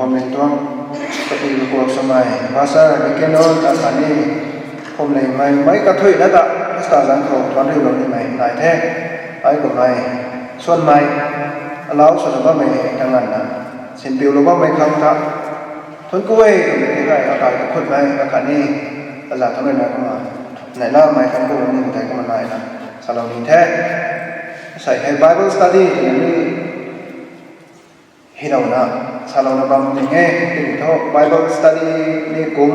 อมเมนต์ตัวปฏิบัติกับสมัยภาษาเด็กน้อยตอนนี้ผมเลยไม่กระถุยนะจ๊ะสตาร์สังคมตอนนี้เราไม่นายแท้ไอ้ก็ไม่ส่วนไม่เราส่วนว่าไม่ทางนั้นนะเส้นปิวเราว่าไม่คำทับทนกุ้ยไม่ได้อากาศคนไม่อากาศนี่ตลาดทั้งนั้นนะก็มาไหนล่าไม่คำกุ้งนี่แต่ก็มันนายนะสารนี้แท้ใส่ให้ Bible study อย่างนี้ให้เรานะสารเราบำเพ็ญให้ถึงเท่า Bible study นี่กลุ่ม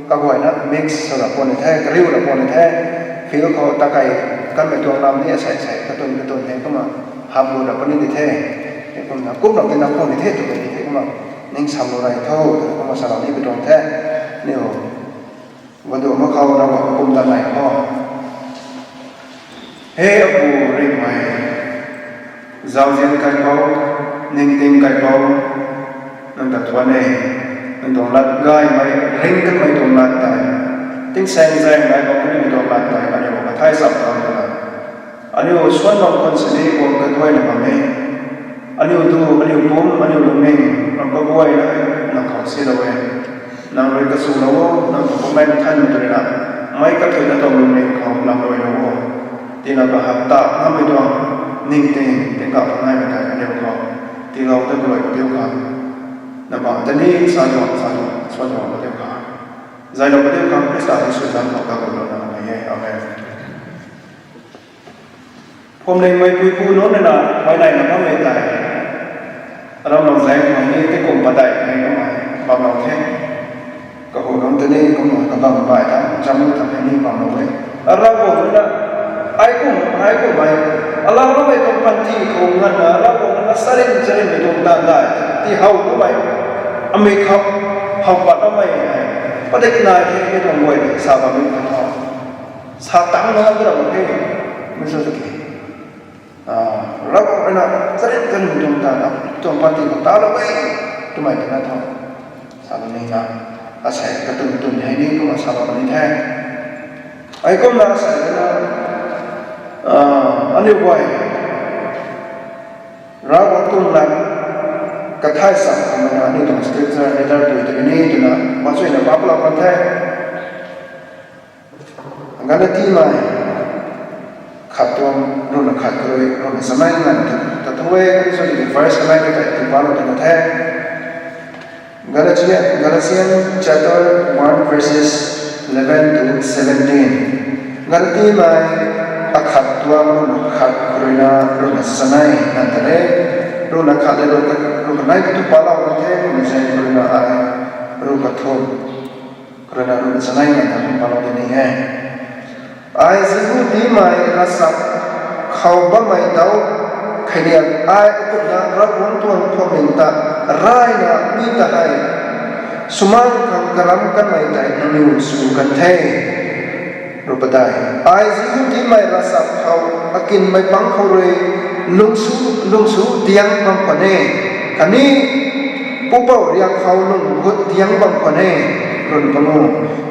ก็บ่อยนะ mix สำหรับคนแท้กริ้วสำหรับคนแท้ฟิลเขาตะไคร้กันไปตัวน้ำนี่ใส่กระตุ้นเองก็มาหาบุญแบบนี้ดีแท้เห็นคนนะกลุ่มเราเป็นนักคนดีแท้ตัวนี้ก็มานิ่งสำรวจเท่าก็มาสารนี้เป็นตรงแท้นี่โอ้วันเดียวเมื่อเขาเราบอกกลุ่มด้านไหนพ่อเฮ้อบูริมายเจ้าเจียนไก่เบานิ่งติงไก่เบานั่นแต่ตัวนี้นั่นตรงลัดง่ายไหมริงกันไม่ตรงลัดได้ติ้งแซงได้บอกไม่ตรงลัดได้อันนี้บอกว่าไทยสับทำกันอันนี้ว่าส่วนบางคนสิ่งที่บอกกันด้วยนะมั้ยอันนี้ดูอันนี้ปุ่มอันนี้ลงนิ่งเราก็บ่อยนะนักข่าวเสียด้วยนักเรียนกระสุนเรานักข่าวไม่ทันตัวนี้นะไม่กระตุ้นตัวลงนิ่งเขาลำลอยเราที่เราหักตาทำให้ตัวนิ่งติงเป็นกับง่ายไม่ได้อันนี้ก็ที่เราต้องลอยเดียวกันนะบ้างแต่นี่สายส่วนเราเดียวกันใจเราเดียวกันไม่สามารถสื่อสารกับเราได้ไม่ใช่เอาไงผมในไม่คุยพูดโน้นนะไว้ในนะพ่อไม่ได้เราลองแรงของนี้ที่กลุ่มประดับในก็มาบางเราแค่ก็หัวน้องตัวนี้ก็เหมือนกับบางบ่ายทั้งจำไม่ทำให้นี่บางเราเลยเราบอกเลยนะไอ้กูไม่เราไม่ต้องพันที่คงกันนะเราบอกนะสลิมไม่ต้องตามได้ที่เขาก็ไม่อเมริกาเขาปัดก็ไม่ประเด็นนายที่ไม่ต้องไว้สาบานไม่ต้องสาตังนะก็เราไม่ไม่ใช่สักทีเราบอกนะสลิมไม่ต้องตามนะต้องพันที่ก็ตามเราไม่ทำไมถึงนั้นทำสาบานนี่นะอาศัยกระตุ้นให้นี่ก็มาสาบานนี่แท้ไอ้ก็มาอาศัยนะอันนี้ไว้เราต้องนั่งกระทายสัมพันธ์นะนี่ต้องสเตจในด้านตัวที่นี่ตัวนะมาช่วยในบ้านเราคนแท้งั้นที่มาขัดตัวรุ่นขัดเลยรุ่นสมัยนั้นแต่ทั้งเวทีส่วนที่ first สมัยที่ที่บ้านเราตัวแท้Galatians chapter 1 verses 11 to 17งั้นที่มาขัดตัวรุ่นขัดกรุณารุ่นสมัยนั่นแต่เลยรุ่นขัดเลยรุ่นไหนก็ทุกบ้านเราคนแท้ไม่ใช่กรุณารุ่นกระทบกรุณารุ่นสมัยนั่นแต่บ้านเราที่นี่ไงไอ้สิ่งที่ไม่รักษาเขาบ้าไม่เดาแค่นี้ไอ้ก็จะรับวันตัวพอมินตาร้ายนะมีแต่ให้สมังคำกระลำกันไม่ได้นิวสู่กันแท้รูปได้ไอ้สิ่งที่ไม่รักษาเขาอากินไม่บังเขาเลยลงสู่เตียงบางคนเองคันนี้ผู้เป่าเรียกเขาลงบนเตียงบางคนเองรุ่นปน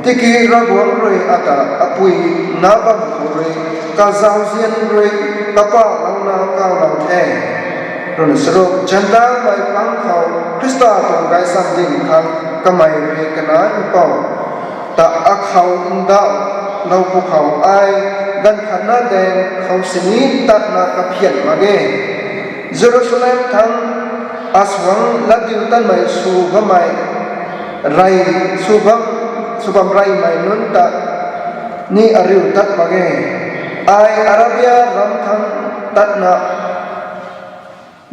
ที่กีรักวันเลยอาตาอปุยน้าบังเขาเลยกาซาวเซียนเลยตะป้าเราหน้าก้าวเราแท้รุ่นสรุปจันดาไม่บังเขาคริสตาตรงไกสัมดินคันก็ไม่เรียกนาอุปเป่าแต่อักเขาอินดาเราพวกเขาไอ้ดันขนาดแดงเขาสนิทตัดนักเพียรมาเกเยรูซาเล็มทั้งอาสวังลัดดิวตันไม่สูบไม่ไรสูบไรไม่นุนตัดนี่อาริวตัดมาเกไออาราเบียรำทั้งตัดนัก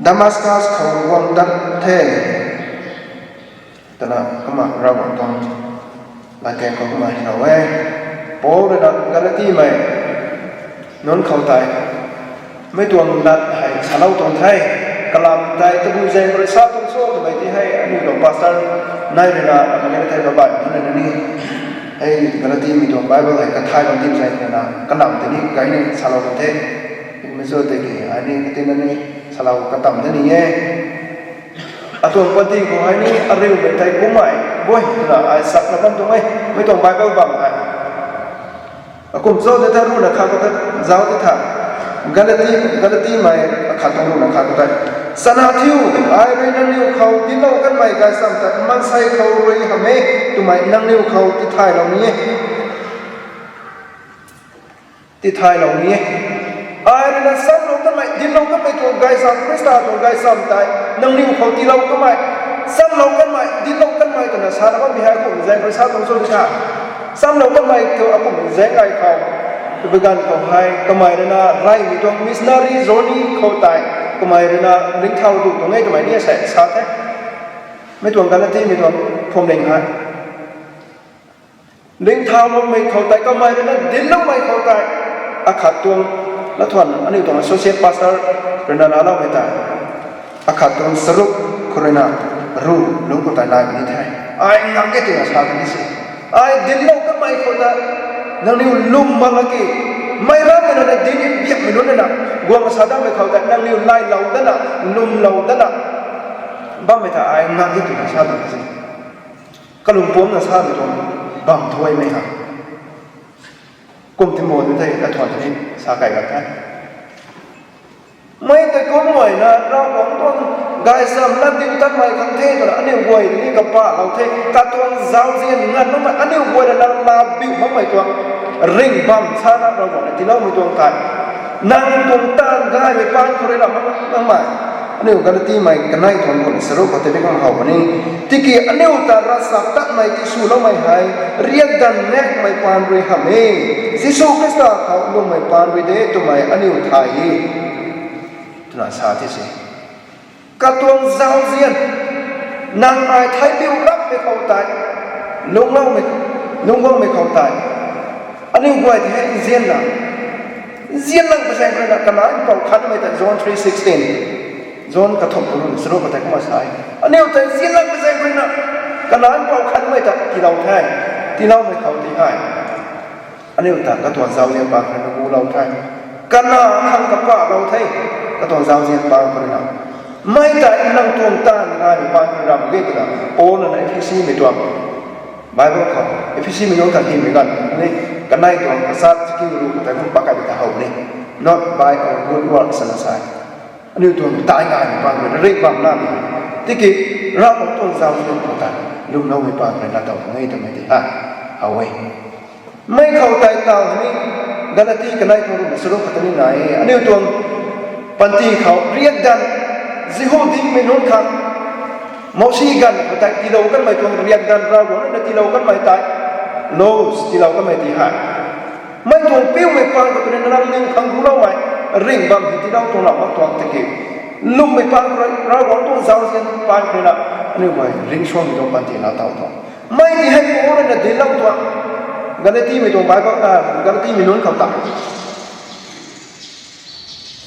ดามัสกัสเขาวังตัดเทแต่ละก็มาเราบอกตรงหลายแกงก็มาเราเว้โป้เลยนะกันที่ไม่นนเขาตายไม่ตัวนัดให้สาวตรงไทยกลามได้ตะบูเซนบริษัทตรงโซ่ทำไมที่ให้อันนี้หลวงพาสเตอร์นายเวลาอะไรไม่ได้ระบาดนั่นนี่ให้กันที่มีตัวไบเบิลให้กันไทยบางทีใช้เนี่ยนะกลามที่นี่ไกด์นี่สาวตรงไทยไม่ใช่แต่กี่อันนี้ที่นั่นนี่สาวกระต่ำที่นี่เองอัตวนปฏิกูให้นี่อะไรอยู่ในไทยกูไม่บ่อยนะไอ้สักนับตรงไม่ต้องไบเบิลบังไอ้aku tahu diaรู้นะข้าก็จะเจ้าที่ทำกันที่ไม่ข้าต้องรู้นะข้าก็จะ สนาทิวไอ้เรื่องนั่งนิ้วเขาที่เรากันใหม่กันสัมแต่มันใส่เขาเลยทำไมตัวใหม่นั่งนิ้วเขาที่ไทยเหล่านี้ที่ไทยเหล่านี้ไอ้เรื่องสัมเรากันใหม่ที่เรากันใหม่ตัวไกสัมคริสต์ตัวไกสัมแต่นั่งนิ้วเขาที่เรากันใหม่สัมเรากันใหม่ที่เรากันใหม่ตัวนั้นสารพัดมีให้ผมใจประชาชนส่วนชาสัมเรากันใหม่ตัวผมใจไงเขาเป็นการเขาให้กันใหม่นะไรมีตัว Missionary โซนี่เขาตายก็หมายถึงนะลิงเท่าดูตรงนี้ก็หมายนี่ใส่ชาติไม่ตรงกันที่ไม่ตรงพรมเด้งหายลิงเท่าลงไม่เข้าใจก็หมายถึงนะดินลงไม่เข้าใจอาขาดตัวแล้วทวนอันนี้ตรง associate pastor เป็นนานาเราไม่ได้อาขาดตัวสรุปคนน่ะรู้ลุงก็ตายนายนี่แท้ไอ้งังเกตินะชาตินี่สิไอ้ดินลงก็ไม่เข้าใจนั่นนี่ลุ่มมาลกี้ไม่รับไม่ได้ดินเบียบไม่รู้นั่นนะกวางสาดไม่เข้าใจนั่งนิ้วไล่เหล่านั่นนะลุ่มเหล่านั่นนะบ้าไม่ถ่ายงานที่ถูกชาติสิก็ลุ่มป้อมนะชาติตรงบังถ้วยไม่ครับกลุ่มที่โมดูได้กระถอนที่สาไก่กันแท้ไม่แต่ก็หน่อยนะเราของต้นกายซ้ำนั่นดิ้งตั้งไม่ขังเทตัวอันนี้วัยนี่กับป้าเราเทกระตัวเจ้าเสียนงานนั่นอันนี้วัยนั่นลาบิวมันไม่ตัวริงบัมชาติเราบอกที่เราไม่ตัวกันนั่งตรงต้านได้ไม่ปานคนเราไม่ไม่อันนี้กันที่ไม่กันได้ทนคนสรุปก็จะเป็นของเขาวันนี้ที่กี่อันนี้อุตราสักตัดไม่ที่สู้เราไม่หายเรียกดันแนกไม่ปานด้วยหามเองสิสู้คริสต์เขาลงไม่ปานด้วยเดตัวไม่อันนี้อุทัยตัวนั้นสาธิตสิกระตัวเจ้าเสียนนางไอ้ไทยบิวรับไม่เข้าใจลุงเล่าไม่เข้าใจอันนี้วัยที่ให้เสียนนะเสียนนั่งไปแสดงกันกันนะพอคัดไม่แต่โซน3:16โซนกระทบกลุ่มสรุปแต่ก็มาใช้อันนี้แต่เสียนนั่งไปแสดงกันนะกันนะพอคัดไม่แต่ที่เราแท้ที่เราไม่เข้าที่ให้อันนี้แต่กระตัวเจ้าเสียนบางคนกูเราแท้กันนะทางกับป้าเราแท้กระตัวเจ้าเสียนบางคนเราไม่แต่นั่งตวงต้านงานบางคนเราเรียกกันโอ้นั่นไอ้พี่ซีไม่ตัวBible เขาไอ้พี่ซีไม่ยอมกันที่เหมือนกันนี่กันได้ตัวภาษาสกิลรู้แต่ผมปากกันแต่เขาเนี่ย not by our good works นะใช่อันนี้ตัวตายงานบางคนเรียกบางหน้าที่กี่เราของต้นเจ้าเรื่องต่างๆลุงเราไม่ปากเลยนะต่อไม่ทำไมที่เอาไว้ไม่เข้าใจต่างนี่กันที่กันได้ตัวสรุปกันที่ไหนอันนี้ตัวปันทีเขาเรียกดันซิโฮดิ้งไม่นุ่นครับมอชีกันแต่ที่เรากันไม่ตรงเรียนกันเราบอกว่าที่เรากันไม่ตายโลสที่เรากันไม่ตีหายไม่ตรงปิ้วไม่ฟังก็เป็นน้ำหนึ่งครั้งกูเราไม่ริ่งบางที่เราตรงเราตัวตะเกียบลุ่มไม่ฟังเราบอกตัวสาวเสียนฟังเลยนะนี่ไว้ริ่งช่วงตรงปันที่เราตัวไม่ที่ให้กูเนี่ยเดี๋ยวเราตัวกันที่ไม่ตรงไปก็กันที่ไม่นุ่นเขาตาย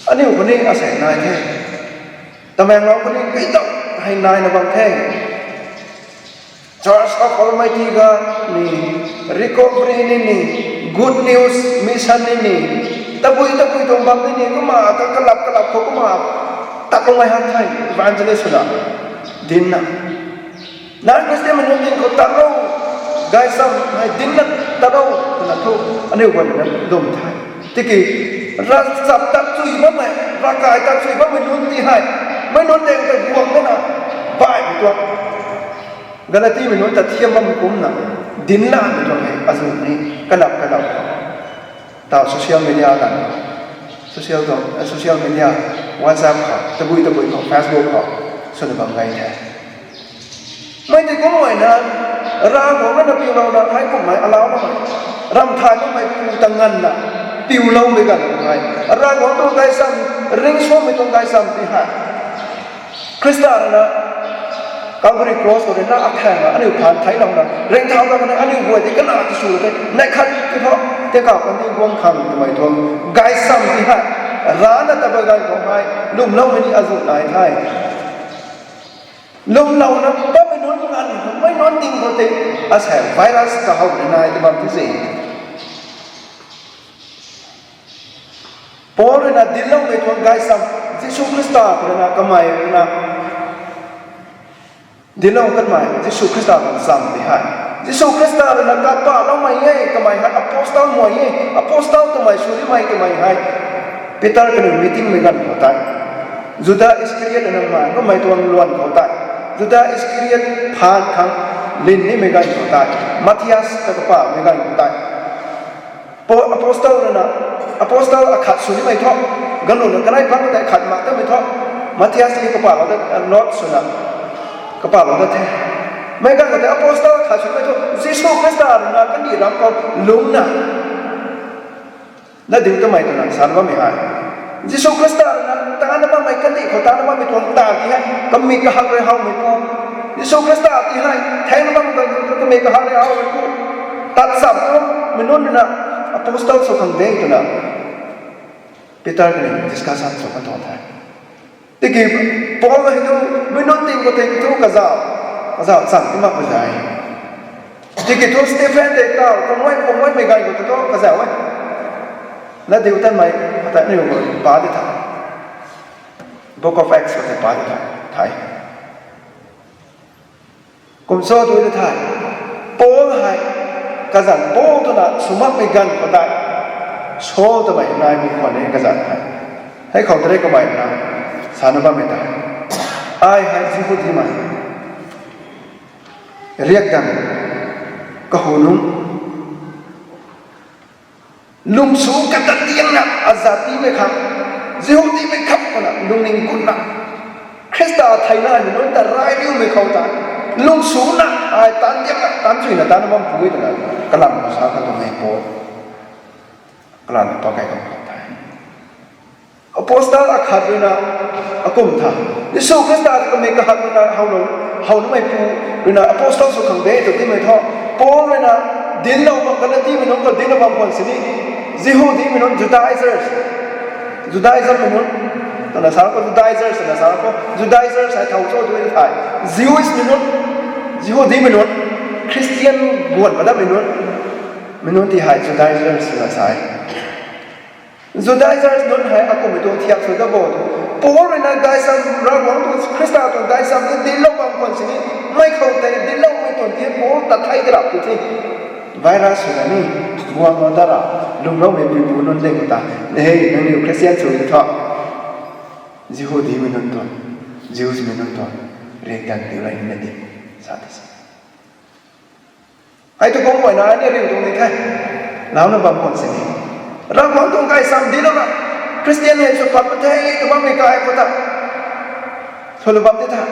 อันนี้คนนี้อาศัยนายแค่แต่แม่เราคนนี้ไม่ต้องให้นายนะบางแท่ง Church of Almighty God นี่ Recovery นี่ Good News Mission นี่ตะบุยตรงบางนี่ก็มาก็กลับเขาก็มาตัดลงไปหันไทย Evangelist นะดินนะนั่นก็เสียมันดินเขาตัดเราไกซ้ำให้ดินนั้นตัดเรานะทุกอันนี้วันนั้นดมไทยที่กี่รักสับตัดซุยบ้างไหมร่างกายตัดซุยบ้างไม่นุ่นที่ให้ไม่นุ่นเองแต่บวมนั่นนะบ่ายตัวกันที่ไม่นุ่นแต่เทียมมันคุ้มนะดินล่างตัวไหนอาศัยนี้กระดับต่อโซเชียลมีเดียกันโซเชียลมีเดียวันซับเขาตะบุยของเฟซบุ๊กเขาส่วนบางไงแท้ไม่ได้ก็หน่อยนะร่างของนั่นปิวเรานะให้ผมหมายอะไรบ้างรำทายต้องไปปูตังเงินนะปิวเราไม่กันไงร่างของตัวไกซ้ำเร่งช่วงไม่ต้องไกซ้ำที่หาคริสต์นะกางบริโภคตัวนี้น่าอักแข็งอันนี้ผ่านไทยเรานะเร่งเท้าเราเนี่ยอันนี้วัวที่ก็น่าจะสู้เลยในขั้นที่เพราะเด็กเก่าคนนี้วงคำทำไมทวงไกซ้ำที่หาร้านนั้นแต่บางอย่างของไทยลุ่มเล่าไม่ได้อาศัยนายไทยลุ่มเล่านะก็ไม่นอนงานไม่นอนดิ้งคนเต็มอาศัยไวรัสกับเขาในนายที่บางที่สี่พอเรื่องนั้นดินเล่าไม่ทวงไกซ้ำที่สุคริสต์เรื่องนั้นก็ไม่เรื่องนั้นดินเล่ากันไหมที่สุคริสต์ซ้ำที่ให้ที่สุคริสต์เรื่องนั้นก็ป้าเราไม่ให้ก็ไม่ให้อพอสตอลไม่ให้อพอสตอลทำไมสุริไม่ทำไมให้ปีเตอร์กันมีติ้งไม่กันหัวใจ juda iskriat anama ko mai tuan luan ko tai juda iskriat phan khang lin ni megan ko tai Matthias ta pa megan ko tai apostle akhat suni mai tho galo na kanai phang ta khat ma ta mai tho Matthias ni ko pa lo ta not suna ko pa lo ta the mai kan ko ta apostle khat suni mai tho Jesus Christ na kan ni ram ko lung na diu ta mai ta na sarva me hai Jesus Christ na ta na ma mai kan ni ko ta na ma mai thon ta ti hai kam mi ka ha re hau mai ko Jesus Christ ti hai thai na ma ka me ka ha re hau mai ko tat sam ko minun na apostle so khang deng tu na Peter ni discussion so kan thon thai tiki Paul hi tu minun ting ko te tu ka za sang ti ma pa jai tiki tu Stephen de ka ko moi me gai ko to ka za wa na diu tan mai ta ni ko ba de tha Book of Acts ko te ba de thai kum so tu de thai Paul hai ka zan Paul tu na sumak me gan ko dai so ta mai nai mi ko ne ka zan hai khau tre ko mai na sanaba me ta ai hai si ko thi mai riak gan ka honum lung su ka ta tiang na azati me kham zihoti me khap ko na lung ning kun na Krista thaina ni non ta rai riu me khau ta lung su na ai tan tiang na tan chui na tan bam pui ta kalam sa ka to me po kalam to kai ko ta apostle akhabrina akum tha Yesu Krista ka me ka hakna how no mai pu rina apostle so khang be to ti mai tho Paul rina din lo ma kana ti minon ko din lo bang kon sini Jehudi minon Judaizers minon tana sa ko Judaizers na sa ko Judaizers ai thau so tu ai Jewish minon Jehudi minon Christian buat pada minon ti hai Judaizers na sai Judaizers non hai aku mi to thiak so da bo Paul rina guys am ra wang tu Krista to guys am din lo bang kon sini mai khau te din lo mai to ti Paul ta thai dra tu ti virus na ni buang ma dara lung lo me bi bu non le ta hey nang ni Christian so ni tho Jehudi mi non to Jews mi non to re kan ti lai ni ni sa ta sa ai to kong moi na ni ri tu ni thai lao na bang kon sini ra wang tu guys am din lo Christian hai so pat pathai to ba me kai ko ta so lo bam te tha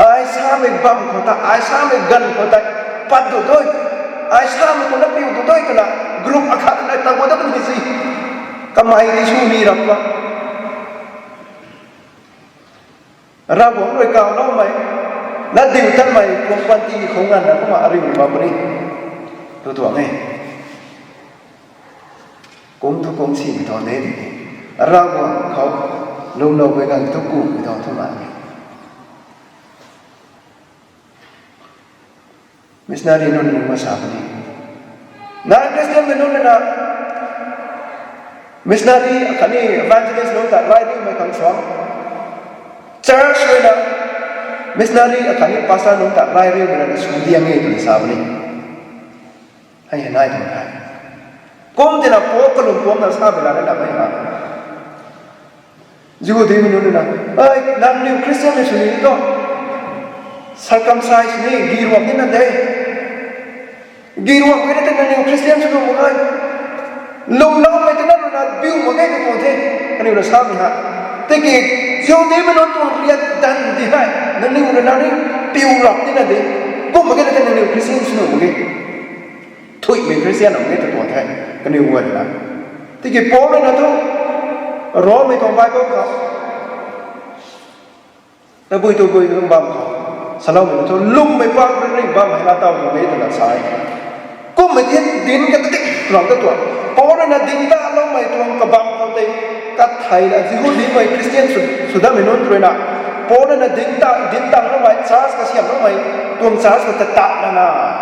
ai sa me bam ko ta ai sa me gan ko ta pat do doi ai sa me ko na piu do doi kana group akhat na ta ko da ni si kamai ni su ni rap ba ra bo roi ka no mai na diu tan mai ko pan ti khong nan na ko ma ari ba bri to to ngai cũng thu cũng chỉ thọ nên ra quaเขาlung lâu với gần thu cụ thọ thôi mà Missionary non luma sabni na Christian non na Missionary khani evangelist non ta rai ni mai kan swam church na Missionary khani pastor non ta rai ri na sudiang nge tu sabni hai nai tu hai Kom tena po kalum pom na sa bela na mai ha Jehudi mi non na ai nam ni Christian ni suni to circumcise ni giruam ni na dai giruam ko ta ni Christian su mo ai lum lau mai ta na biu mo ngai ko the ani na sa mi ha te ki Jehudi mi non to riat dan di hai na ni na ni piu rap ni na dai ko mo ngai ta ni Christian su mo ngai thui mi Christian mo ngai ta to the cái điều nguồn là thì cái bố này là thôi rõ mấy con vai có không nó bùi tôi băm không sao đâu mình thôi lung mấy băm cái này băm hay là tao của mấy từ là sai có mấy thiên đến cái tích lòng cái tuổi bố này là đến ta lâu mấy tuồng cái băm không đây các thầy là gì hút đi mấy Christian sudah menurut rồi nè bố này là đến ta lâu mấy charge cái xiêm lâu mấy tuồng charge cái tạt là na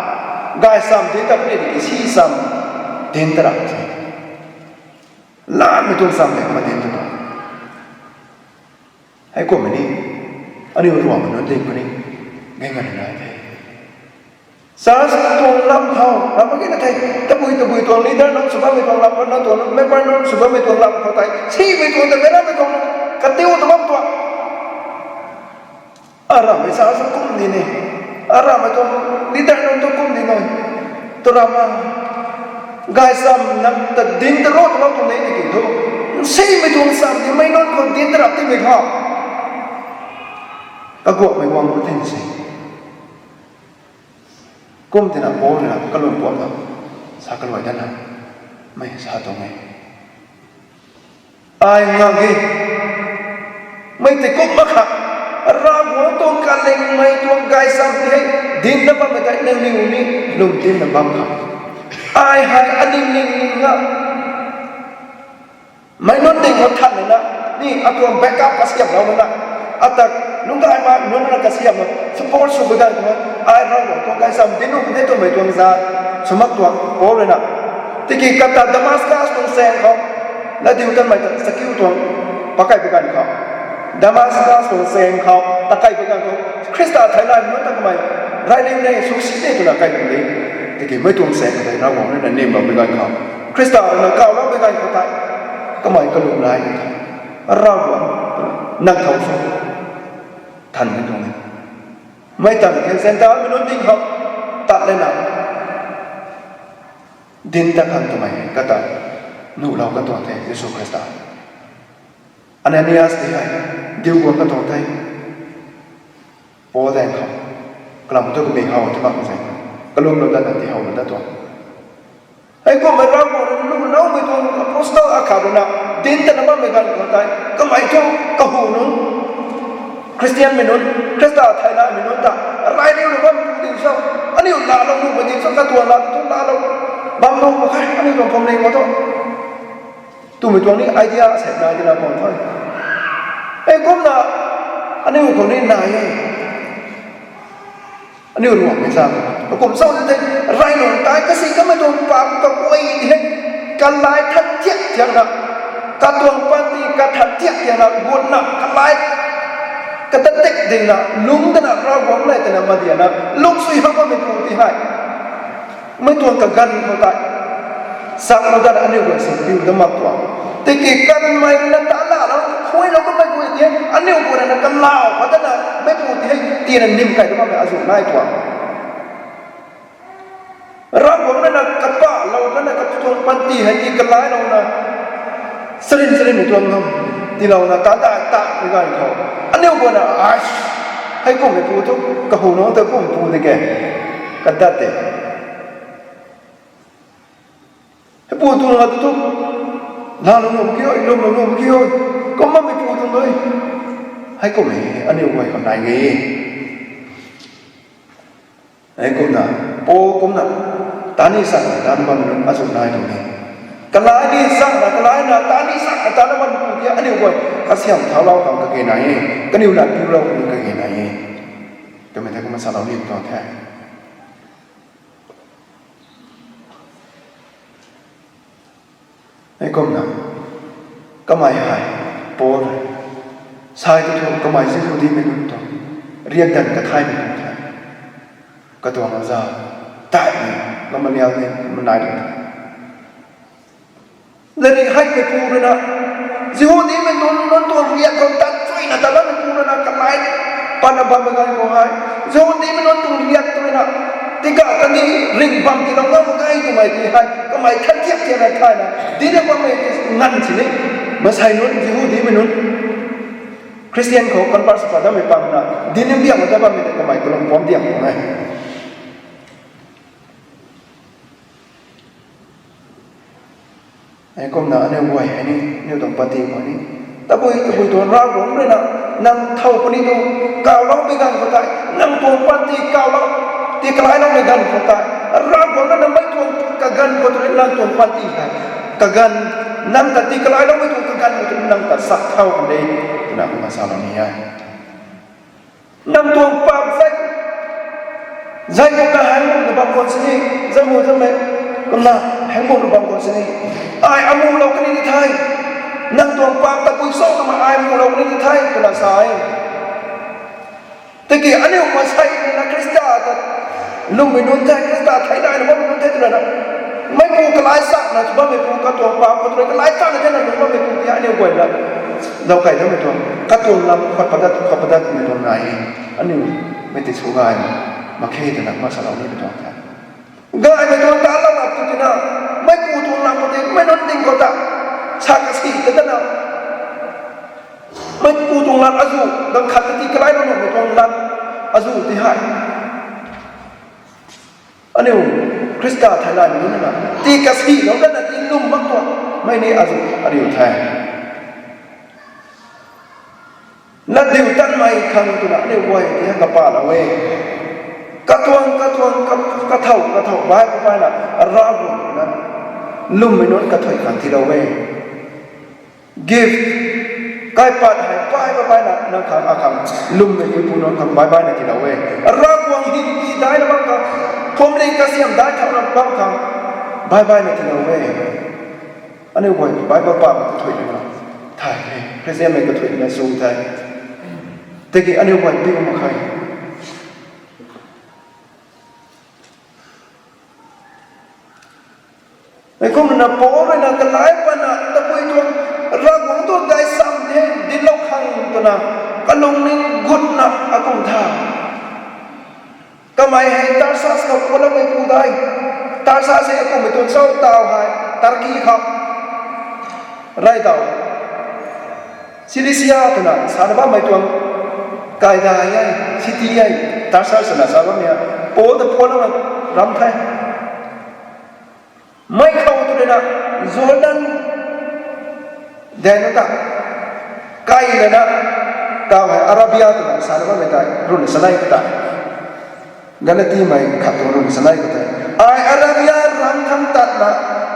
gai sam đến ta cái gì xí sam đến ta làm gì làm mấy tuần sam này mà đến ta hãy của mình đi anh yêu ruộng mình nói tình của mình nghe ngân nói thế sáng tuần làm thâu làm cái này thầy ta bùi tuần leader nó số ba mươi tuần làm con nó tuần member nó số ba mươi tuần làm họ tại si mấy tuần ta mấy tuần katiw tabam tua aram isa sa kum ni ni aram ito leader nun to kum ni noy turama guys nam ta din tro tabam to nei ni do sei me tung sam ni mai non ko din tra ti me ha kago me wang ko tin sei kum tina po na kalum po ta sa kalwai dan na mai sa to mai ai ngagi mai te kum ma kha ra go to kaleng mai to gai sam ni din na ba mai nang ni uni lum din na bam kha ai hai aning ning nga mai non ding ko than na ni atom backup kasiam law na atak nungka ai ma non na kasiam support su began ko ai ra go to gai sam din no ne to mai to za sumak to ko le na tiki kata Damascus tong sen ko na diu tan mai skill to pakai began ko Damascus tong sen ko takai began ko Krista Thailand no ta mai rai le ne su si ne to na kai le tiki mai tong sen ko na go na ne ma began ko Krista na ka lo began ko taก็หมายกระลุกลายเรานักเขาสู้ทันไม่ตรงนี้ไม่ตัดแค่เส้นทางไม่รู้จริงเขาตัดเลยนะดินตะขันทำไมก็ตัดนู่เราก็ตัวไทยยิสุคริสต์อันนี้อาศัยดิวก็ตัวไทยโอ้แดงเขากลับตัวก็มีเขาที่มากกว่าใช่กระลุกเราได้ที่เขาเราได้ตัวไอ้ก็ไม่รู้ว่าเราไม่ต้องอัพสตอลอาคารุณาดินแต่ละบ้านไม่กันคนไทยก็ไม่ต้องกระหูนู้นคริสเตียนไม่นู้นคริสต์ไทยนะไม่นู้นแต่อะไรนี่เราบ้านดินเศร้าอันนี้ลาเราดูเป็นดินเศร้าตัวลาตัวลาเราบางโลกใครอันนี้ต้องผมเลี้ยงมาตัวตัวไม่ตัวนี้ไอเดียเสร็จนายที่เราบอกท่านไอ้ก็น่ะอันนี้คนนี้นายอันนี้รู้ไม่ทราบผมเศร้าจริงๆไรหนุนตายก็สิก็ไม่ต้องปามกับไอ้ที่กันลายทัดเทียบอย่างนั้นกันดวงปันตีกันทัดเทียบอย่างนั้นบุญนะกันลายกันตัดเด็กดิ่งนะลุงแต่นะเราบอกเลยแต่นะมาเดียนะลุงสุยเขาก็ไม่ถูกที่ให้ไม่ตัวกันเขาตายสังเราได้อันนี้ก็สิ่งที่เรามาตัวแต่เกี่ยกันไม่นั่นตาละเราคุยเราก็ไม่คุยที่อันนี้ก็นั่นกันลาวเพราะฉะนั้นไม่พูดที่ตีนันนิ่มไก่ต้องมาอาศัยง่ายกว่าเราบอกนั่นนะกับป้าเรานั่นนะกับตัวปันตีให้ตีกันร้ายเรานะสรินในตัวเราที่เรานะตาไม่ได้เขาอันนี้ก็นะให้กูไม่พูดทุกกระหูน้องแต่กูไม่พูดได้แก่กันตัดเด็กให้พูดตัวเราทุกลาเราหนุ่มเกี้ยวลมเราหนุ่มเกี้ยวก็ไม่พูดตรงเลยให้กูไม่อันนี้ก็คนไหนไงไอ้กูนะโป้กูนะตานี่สั่งตานี่มันอาศัยนายตรงนี้กลายนี่สั่งนะกลายนะตานี่สั่งตานี่มันพูดที่อันนี้ก็ข้าเสียมเท้าเราทำกระเกยไหนก็นิ้วหนักนิ้วเรากระเกยไหนก็ไม่ได้ก็มาสั่งเราเรียนตอนแท้ไอ้กูนะก็ไม่หายโป้เลยชายตัวก็ไม่สิ่งที่ไม่รู้ตัวเรียนกันกระทายไม่รู้ตัวก็ตัวมันจะตายแล้วมันยังมันนายเลยแล้วนี่ให้ไปพูดเลยนะสิ่งที่มันโดนตัวเรียกคนตัดช่วยนะแต่ละมันพูดเลยนะกันไรปานบัมเป็นการโกหกสิ่งที่มันโดนตัวเรียกตัวนะที่ก็ตอนนี้ริงบัมที่เราก็ไม่ได้ก็ไม่ที่ให้ก็ไม่ทันเทียบเทียบอะไรได้นะดีนะว่าไม่งั้นสิเนี่ยมาใส่นู้นสิ่งที่มันนู้นคริสเตียนเขาคนภาษาได้ไม่ปังนะดีนี่เบี้ยมันจะว่าไม่ได้ก็ไม่ก็ลงพร้อมเดียงไงไอ้ก็น่ะเนี่ยวัยไอ้นี่เนี่ยต้องปฏิบัตินี่แต่บุยตัวเราผมเลยนะนั่งเท่าคนนี้ดูก้าวเราไปกันคนตายนั่งตัวปฏิก้าวเราที่กลายเราไปกันคนตายเราผมนั้นไม่ตัวกันคนตัวนั่งตัวปฏิกันนั่งแต่ที่กลายเราไม่ตัวกันคนนั่งแต่สักเท่ากันเองนะมาสอนนี่ไงนั่งตัวปั๊บใจก็กระหังกับบางคนสิจะมูจะไม่ก็น่ะแห่งบุญบางคนสิไอ้อามูเราคนนี้ที่ไทยนั่งตัวปั๊บตะกุยโซ่ก็มาไอ้อามูเราคนนี้ที่ไทยก็น่ะสายแต่กี่อันนี้มาใช้นะคริสต์แต่ลุงไม่นุ่นไทยคริสต์ไทยได้หรือว่าไม่นุ่นไทยตัวนั้นไม่ปูกระไรสักนะถือว่าไม่ปูกระตัวปั๊บกระตัวกระไรสักนะที่นั่นหรือว่าไม่ปูที่อันนี้กวนละ เราไก่ต้องไปตัวกัดตัวลำขับประดับไปตัวไหนอันนี้ไม่ติดสู้ง่ายมาแค่แต่หนักมาสลาวนี่ไปตัวแทนง่ายไปตัวตาละหลับตัวที่น่าไม่ปูตัวลำคนเองไม่นอนติงก็ตาชากสีแต่น่าไม่ปูตัวลำอาจูดังขัดที่กลายเป็นตัวลำอาจูที่หายอันนี้คริสต์ไทยแลนด์นี่นะตีกสีเราก็น่ะตีนุ่มมากกว่าไม่นี่อาจูอันนี้แทนนั่นเดียวตั้งไม่คันตัวนั้นเดียวไว้ที่ให้กับป่าละเว้กระทวงกระเท่าไว้ไปน่ะราบุนั้นลุ่มไม่นอนกระถอยขันที่เราเว้give กายปัดให้ไปน่ะนั่งขังอาคังลุ่มไม่มีผู้นอนขังไว้น่ะที่เราเว้ราบวงหินที่ได้แล้วบางครั้งผมเลี้ยงกระเสียมได้เท่านั้นบางครั้งไว้น่ะที่เราเว้อันนี้ไว้ป่ามันกระถอยนะถ่ายเลยพระเจ้าไม่กระถอยนะสูงใจแต่กี่อันนี้ไว้ปีมาใครไอ้คนนั้นพอเลยนะก็หลายปัญหาแต่พอตัวรักของตัวใจซ้ำเนี่ยดินเราขังตัวนั้นก็ลงในกุศลนะอากุมท่าก็ไม่ให้ตาซาสกับคนละไม่พูดได้ตาซาเสียก็ไม่ตัวเศร้าตาวหายตากี้ครับไรดาวซิลิเซียตัวนั้นสารบ้าไม่ตัวกายได้ยัยสิทธิยัยตาซาสนะสารบ้าเนี่ยโป้แต่พอแล้วมันรำไทยไม่เข้าตัวเลยนะจอร์แดนแดนนั่นไกลเลยนะกาวอาราเบียตัวนั้นสารบ้าไม่ได้รุ่นสไลด์ก็ได้กาลาตีไม่ขัดตัวรุ่นสไลด์ก็ได้อาราเบียรำทั้งตัดนะ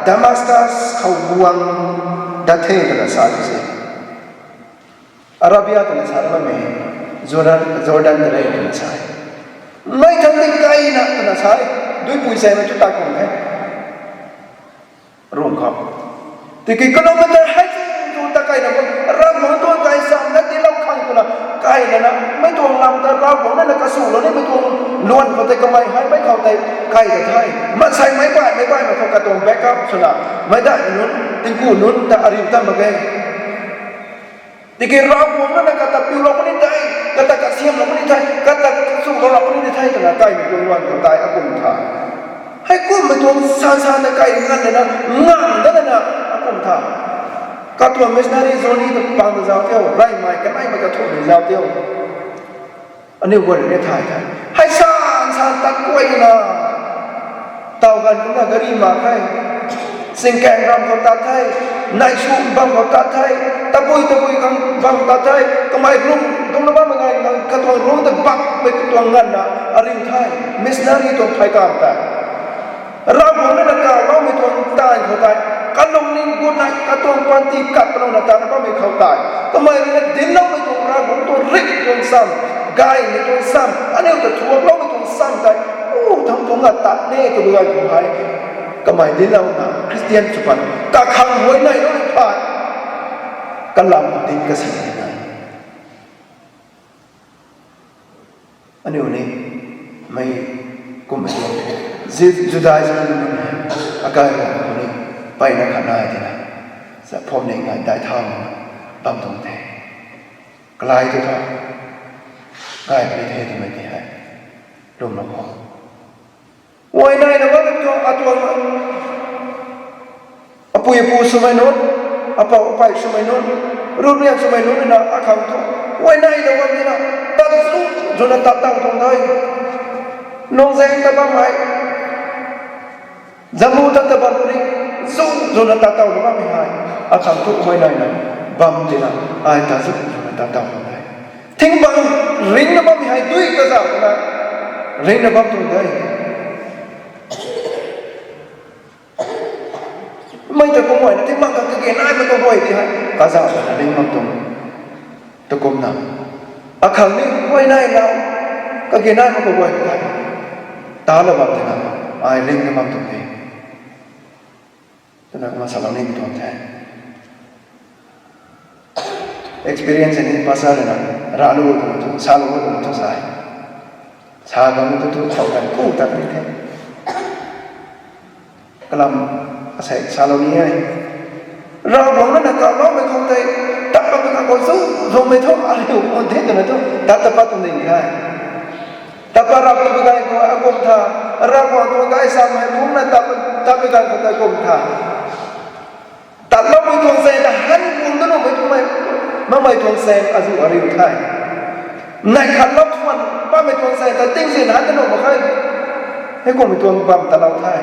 ดามัสกัสเขาบวงดัตเทตัวนั้นสารสิอาราเบียตัวนั้นสารบ้าไม่จอร์แดนตัวนั้นสารไม่ทำได้ไกลนะตัวนั้นสารด้วยปุยเซมันจุดตาคงเนี่ยร่วมครับแต่กี่กิโลเมตรให้ดูตะไคร้นะเราหมดตัวไก่ซ้ำนั่นที่เราขังตัวละไก่นะไม่ตัวลำแต่เราหมดนั่นกระสุนเราเนี่ยไม่ตัวล้วนเขาแต่ก็ไม่เข้าแต่ไก่แต่ไทยมันใส่ไม้บ้านมาเขากระตุ้นแบ็กอัพชนะไม่ได้นู้นติงกูนู้นแต่อาริมตั้งมาแกแต่กี่เราหมดนั่นกระตับปิวเราไม่ได้กระตับกระเสียมเราไม่ได้กระตับสู้เราไม่ได้ตัวละไก่มันล้วนเขาตายอากุมท่าให้กุ้มไปตัวซาตะไคร้นั่นเลยนะงานนั่นเลยนะอากุมท่าก็ตัวมิชนารีโซนี่ตัวปังตัวเจ้าเที่ยวไร่ไม้กันไร่มันก็ถูกเจ้าเที่ยวอันนี้วันนี้ถ่ายกันให้ซาตะกล้วยนะเต่ากันก็น่ากรีมาให้สิงแกงรำเขาตัดให้นายชูบังเขาตัดให้ตะบุยกันบังตัดให้ก็ไม่รุ่งตรงนั้นบ้างมันไงก็ตัวรุ่งแต่บักไปตัวเงินนะอาริมไทยมิชนารีตัวไทยกลางแต่เราหมดนั่นกาวเราไม่ทนตายเขาตายกันลงนิ่งกุนัยกระตัวปันตีกัดเราหน้าตาเราไม่เขาตายทำไมเนี่ยดินเราไม่ทนเราหมดตัวริกตัวซ้ำกายไม่ทนซ้ำอันนี้แต่ทั่วเราไม่ทนซ้ำตายโอ้ทำตัวตัดเนี่ยตัวใหญ่ตัวใหญ่ทำไมดินเราหนาคริสเตียนสุพรรณกะขังไว้ในเราไม่ผ่านกันลำดินกระสียังไงอันนี้วันนี้ไม่กุมไม่ลงจุดใดจะเป็นอาการของนี้ไปในขณะที่นั้นจะพบในงานได้ท่องบำตรงเทกลายตัวท่องกลายไปเททำไมที่ให้รวมลงพอวันไหนนะว่าเป็นตัวตัวอปุยปูสมัยนู้นอปะไปสมัยนู้นรุ่นเรียนสมัยนู้นนะอาคำตัววันไหนนะว่าที่นั่นตัดสู้จนตัดตั้งตรงได้น้องเซนตะบ้าไหมjamu tata baluri zona tata ulama mihai akan tu koi nai nai bam dina ai ta zu zona tata ulama thing bang ring na bam mihai dui ka za na ring na bam tu dai mai ta ko moi na thing bang ka ke nai ma to boy ti hai ka za na ring bam tu to kom na akan ni koi nai na ka ke nai ma ko boy ta ta la bam dina ai ring na bam tu daiนั่นก็มาสอนนี่ตัวแทน experience นี่ภาษาเลยนะราลูก็มันทุกสาลูก็มันทุกสายสาก็มันทุกเข้ากันคู่ตัดนี่แท้กลัมอาศัยสาลูนี้เราบอกนั่นก็เราไม่เข้าใจตา pa ka ko su ro me tho a le ko the na to ta ta pa tu nei khai ta pa ra pa ka ko a ko tha ra ko to ka sa mai phung na ta pa ka ko ta ko tha ta lo me thong se ta han kun no me tu mai ma mai thong se a zu a ri khai nai khan lo thwan pa me thong se ta ting sin han no ma khai he ko me thong pam ta lao khai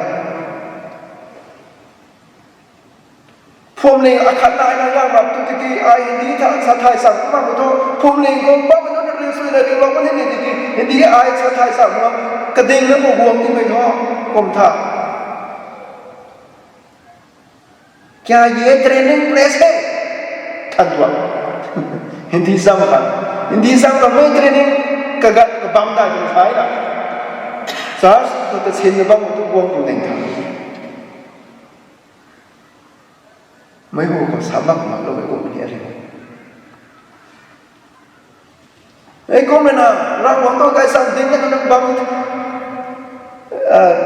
ผมเลี้ยงอาคารนายนายแบบตุกิไอ้ดีท่าสัตย์ไทยสั่งมาหมดทุกผมเลี้ยงก็บ้ามันต้องเรียนสุดเลยถึงเราไม่ได้ดีดีไอ้สัตย์ไทยสั่งมากระดิ่งแล้วก็ห่วงที่ไม่ท้อผมท่าแค่เย่เทรนนิ่งเพลสทันตัวฮินดีซ้ำกันฮินดีซ้ำกันไม่เทรนนิ่งก็บังได้ยังไงล่ะสาธุตัวเช่นนี้บังทุกวงอยู่ในทางไม่รู้ก็สามารถมาเราไปกู้นี่อะไรไอ้กู้มันนะเราหวังตัวใครสั่งดิ้นกันนักบัง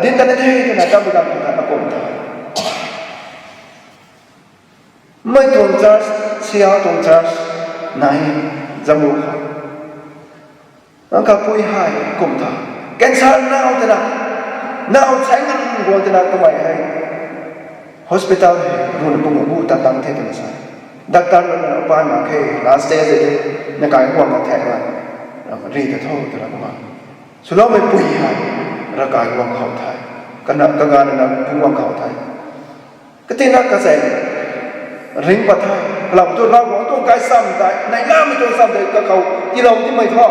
ดิ้นกันได้ที่นะจำเป็นการทำกู้มันไม่ตรงจัดเสียตรงจัดไหนจมูกนั่นก็ปุยหายกู้มันแกนชาหนาวแต่ละหนาวใช้เงินกว่าแต่ละตัวใหม่ให้hospital run pung bu ta tang the ta sa doctor na pa ma khe last stage de na kai ko ma the wa ri ta tho ta la ma su lo me pui ha ra kai ko khau thai kana ka ga na pung wa khau thai ka te na ka sai ring pa thai la to ra ko to kai sam dai nai na me to sam dai ka khau ti lo ti mai tho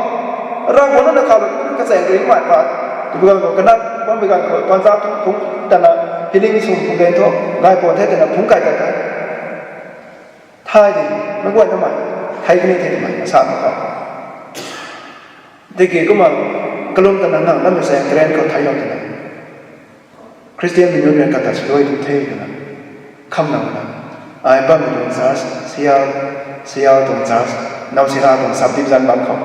ra ko na khau ka sai ring ma pa tu ga ko kana ko me ga ko sa tu ta na healing sum pung gen tho ngai po the ta phung kai kai thai di ma gwa ta ma thai ni the ma sa ma ka de ke ko ma kalum ta na na me se grand ko thai lo ta na Christian Missionary ka ta soi tu the ta na kham na na ai ba me dong sa sia dong sa nau si ra dong sab dip jan ban ko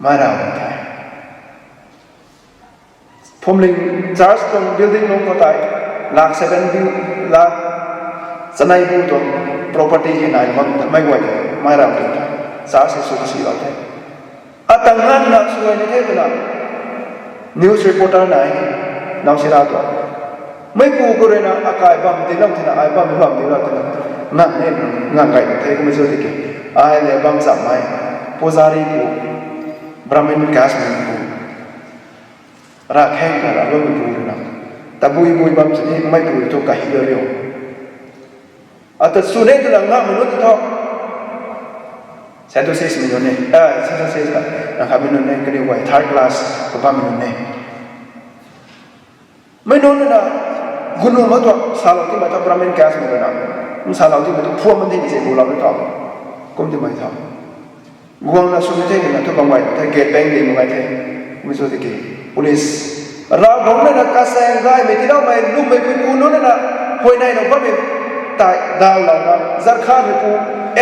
ma ra ma thaiผมเลี้ยงจัสตรง building ลงก็ได้หลัก7 บิลหลักสนายบูตรง property ที่ไหนมันไม่ไหวไม่รับเลยจัสสุขสีเราเท่อาตั้งงานนักสวยในเทศนา news reporter ไหนน้องศิลาตัวไม่ปูก็เลยนะอากาศบังตีน้ำที่น่ะไอ้บังไม่บังตีเราตัวนั่นเนี่ยงานไก่เทก็ไม่ช่วยที่ไอ้เนี่ยบังสับไม้ปูซารีปูบราหมินแคสเมนปูรักแห้งกันเราไม่ปูนะแต่บุยบังสิ่งนี้ไม่ปูตัวกับฮิเรียวแต่สุดท้ายตัวงานมนุษย์ท้อเซตเซสมิลเน่เซตเซสกันนะครับมิลเน่ก็เรียกว่า third class ก็บ้ามิลเน่ไม่โน้นนะกุนมาตัวสาวที่มาทำประเมินแก๊สเหมือนกันนะสาวที่มาตัวพวกมันที่มีเสียงบุหรี่ไม่ทำก็ไม่ได้ทำกวางน่ะสุดท้ายเนี่ยตัวบางวันถ้าเกิดแบงค์ดีมั้งไงเท่ไม่สุดที่ police เราผมเนี่ยนะกระแสง่ายไม่ที่เราไม่รู้ไม่เป็นกูโน้นนะหอยในเราบ้าไม่ตายดาวเรานะจักรข้าไม่กู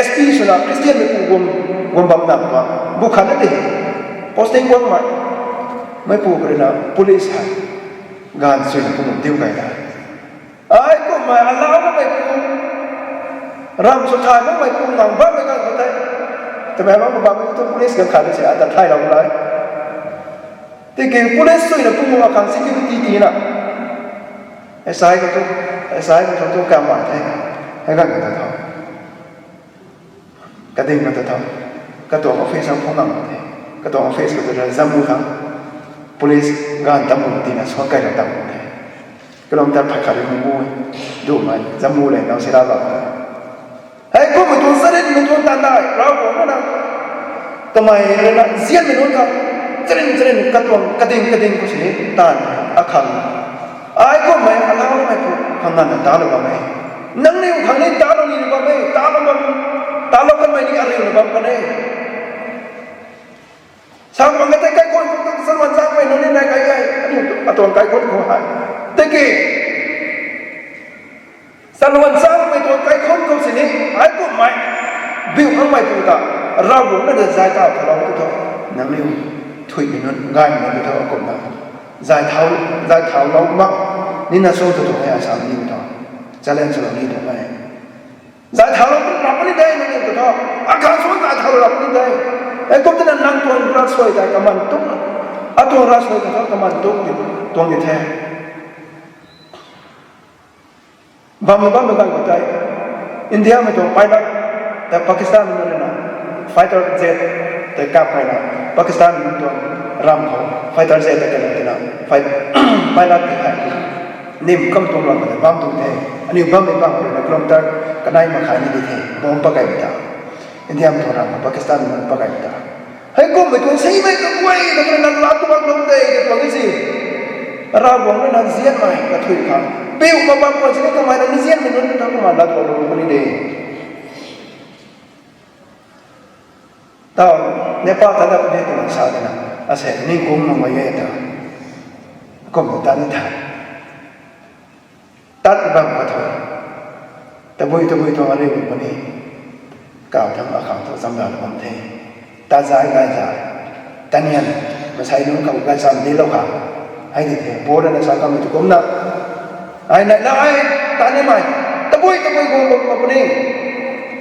SP สุนัขคริสเตียนไม่กูกวมบังนับว่าบุคคลนั่นเอง posting กวางไม่ปูกันนะ police ให้งานสุดท้ายผมดิ้วกันได้ไอ้ก็มาอัลลอฮ์ไม่ปูรำสุดท้ายไม่ปูหนังบ้าไม่กันสุดท้ายแต่แม้ว่าบางทีตัว police กันขาดเสียแต่ไทยเราเลยแต่เกี่ยวกับ police สุดท้ายปูมาขัง security ดีนะไอ้สายก็ต้องการหวานให้กันกันทำกระดิ่งกันทำกระตัวออฟฟิศของหนังกระตัวออฟฟิศก็จะจำมือครับ police งานตำรวจดีนะช่วยกันตำรวจก็ลองจับผักกาดให้มูดูมันจำมูเลยเราเสียดายแบบไอ้กูไม่ทนเสด็จไม่ทนตันได้เราบอกว่านะทำไมนะเสียไม่ทนครับเจริญกระตัวกระดิ่งก็เสียตานอาคันไอ้กูไม่อะไรไม่พูดทำงานตาหรือเปล่าไม่นั่งนี่ทางนี้ตาเรานี่หรือเปล่าไม่ตาเรากันไม่นี่อะไรหรือเปล่ากันเนี่ยสร้างมันก็ได้ใกล้คนสวรรค์สร้างไปโน่นนี่ได้ใกล้อันนี้ตัวใกล้คนเขาหายแต่กี่สวรรค์สร้างไปตัวใกล้คนเขาสินี่ไอ้กูไม่บิวข้างไม่ปูตาเราบุญนั่นจะใจตาเราตัวนั่งเร็วถุยไปนั่นง่ายมันตัวกบมาใจเท้าเรามักนี่น่าสู้ตัวให้อาสานี่ตัวจะเล่นสลับนี่ตัวไปใจเท้าเราปรับไม่ได้เลย ท้ออาการสวยตาเท่าหลับนี่ได้ไอ้ก็จะนั่งตัวรัสวยได้กับมันตุ้งอ่ะตัวรัสวยกับเขากับมันตุ้งตัวนี้แท้บางกันก็ได้อินเดียไม่ต้องไปนะแต่ปากีสถานมันเลยนะไฟเตอร์เจ็ตแต่กลับไปนะปากีสถานมันต้องรำเขาไฟเตอร์เจ็ตแต่กันนะไฟไปนัดที่ไหนนิ่มก็ต้องรำกันบ้างตรงนี้อันนี้บ้างไม่บ้างเลยนะกลมตาก็ได้มาขายนี่ดีเท่บ้องปากไก่ไม่ได้อินเดียมันต้องรำปากีสถานมันปากไก่ไม่ได้ให้กูไม่ต้องใช้ไม่ต้องไว้ก็ต้องนั่งรับตัวลงเตะตัวนี้สิเราบอกว่านั่งเสียไหมก็ถุยเขาปิ้วมาบางคนสิก็มานั่งเสียมันนั่นทำก็มาดัดตัวลงคนนี้ดีตอนเนี่ยป้าตาตาเนี่ยตัวสาวเนี่ยนะอาศัยนี่กูมันไม่แย่ตาก็ไม่ตัดนี่ถ่ายตัดบางก็ถอยแต่บุยตัวอะไรแบบนี้ก่าวทำอาคารตัวสำหรับความเท่ตาใจกายใจตาเนี่ยมาใช้นุ่งกับกายสัมดีแล้วค่ะให้ดีเท่โบราณสาวก็ไม่ถูกกลมนะไอ้ไหนแล้วไอ้ตาเนี่ยไหมตะบุยกูแบบนี้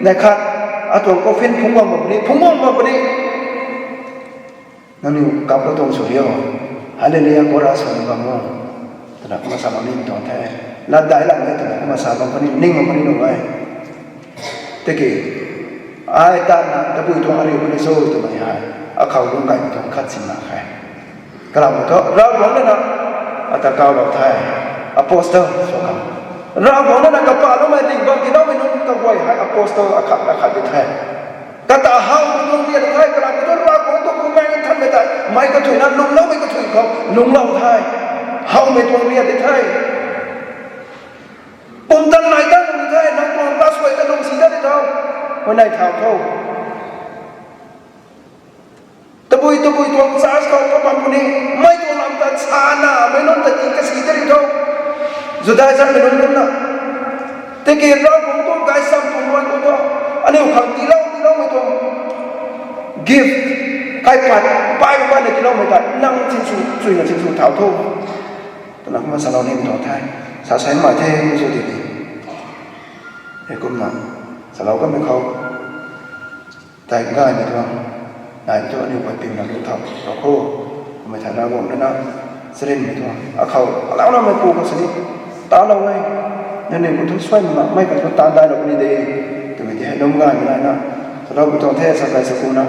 นะครับอาตัวก็ฟินพุ่งแบบนี้พุ่งแบบนี้นั่นนี่กับเราต้องสวยอ่ะฮาเลลูยาโคราสวนบางมั่งแต่ละมาสาบนิ่งตอนแท้ลัดได้หลังเลยแต่ละมาสาบางคนนี้นิ่งบางคนนี้หนุ่มไว้แต่กี้ไอ้ตาหน้าตะบุยตัวอะไรคนนี้สู้ตัวไม่หายอาเขาลงไก่ตัวขัดสิมาใครกลับมาก็เราบอกนั่นนะอาตาเก่าเราไทยอโปสเตอร์สกังเราบอกนั่นนะกับป่าเราไม่ดิ่งบางทีเราไม่นุ่งตะวันให้อโปสเตอร์อาขัดไปไทยกระตาเฮาตรงนี้ไทยกระดาษตัวเราของตัวคุณแม่ท่านไม่ได้ไม่ก็ถุยนั้นลุงเราไม่ก็ถุยเขาลุงเราไทยเฮาไม่ตรงนี้ไทยปุ่มตันไหนตั้งไทยนักตัวรัสไว้กระดงสีได้เท่าวันไหนเท่าเท่าตะบุยตัวสาสเขาก็บางคนนี้ไม่ตัวลำตัดชาหน้าไม่นอนแต่กินกระสีได้เท่าสุดท้ายฉันไม่นอนนะแต่เกี่ยวกับผมตัวกายซ้ำตัวน้อยตัวอันนี้ขังตีเราไม่ตัวกิฟต์ใครปัดไปวันไหนตีเราไม่ได้นั่งชิ้นสูช่วยกันชิ้นสูเท่าเท่าตอนนั้นมาสารนี่ต่อท้ายสาใช้หมายเท่ไม่ใช่ดีไอ้กุมนั้นสารก็ไม่เขาแต่ง่ายไม่ตัวนายตัวนี้ไปปีนหลังดูทับเราโค้ไม่ถ่ายหน้าวงนั่นนะเสด็จไม่ตัวเอาเขาแล้วเราไม่ปูกันสิตาเราไงนั่นเองมันทุกช่วยมันไม่กันทุกตาได้เราไม่ได้แต่ไม่ได้ล้มง่ายไม่ได้นะถ้าเราไปตองเทศสักการสักกูนะ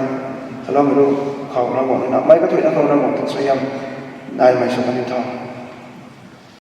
ถ้าเราไม่รู้เขาเราบอกนะไม่ก็ถูกนะเขาเราบอกทุกช่วยยังนายไม่ช่วยกันที่ท้อง